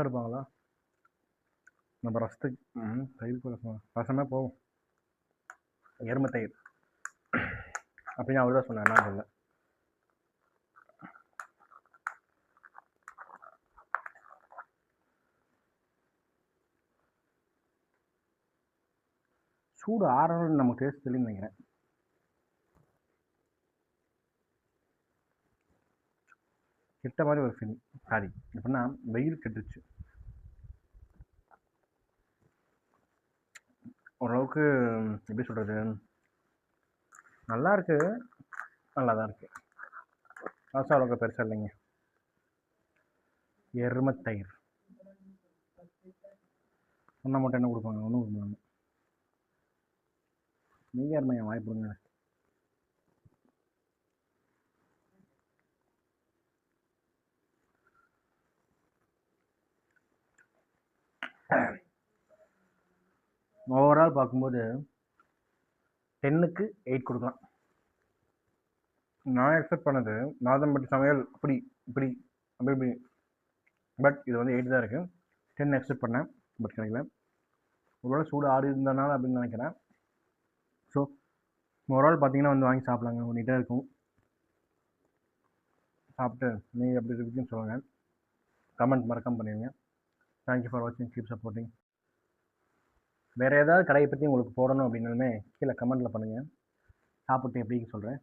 ரசம் எடுப்பாங்களா? நம்ம ரசத்துக்கு தயிருக்கு ரசம் ரசமே போகும். எருமை தயிர் அப்படின்னு அவர் தான் சொன்னார், நான் சொல்ல. சூடு ஆறணும்னு நமக்கு டேஸ்ட் தெரியும் நினைக்கிறேன். கெட்ட மாதிரி ஒரு ஃபீலிங். சாரி, எப்படின்னா வெயில் கெட்டுருச்சு. ஓரளவுக்கு எப்படி சொல்கிறது, நல்லா இருக்கு, நல்லா தான் இருக்கு. ரசம் அளவுக்கு பெருசாக இல்லைங்க. எருமை தயிர் சொன்னால் மட்டும் என்ன கொடுப்பாங்க? ஒன்றும் கொடுப்பாங்க. நீங்கள் யாருமா வாய்ப்புடுங்க. ஓவரால் பார்க்கும்போது 10க்கு 8 கொடுக்கலாம். நான் எக்ஸ்பெக்ட் பண்ணது நாதம்பட்டி சமையல் அப்படி இப்படி அப்படி இப்படி, பட் இது வந்து 8 தான் இருக்குது. 10 எக்ஸ்பெக்ட் பண்ணேன், பட் கிடைக்கல. ஒருவேளை சூடு ஆடி இருந்தனால அப்படின்னு நினைக்கிறேன். ஸோ ஓவரால் பார்த்தீங்கன்னா வந்து வாங்கி சாப்பிட்லாங்க, நீட்டாக இருக்கும். சாப்பிட்டு நீங்கள் எப்படி இருக்குன்னு சொல்லுங்கள், கமெண்ட் மறக்காம பண்ணிடுங்க. தேங்க்யூ ஃபார் வாட்சிங், கீப் சப்போர்ட்டிங். வேறு ஏதாவது கடையை பற்றி உங்களுக்கு போடணும் அப்படின்னாலுமே கீழே கமெண்ட்டில் பண்ணுங்கள், சாப்பிட்டு எப்படின்னு சொல்கிறேன்.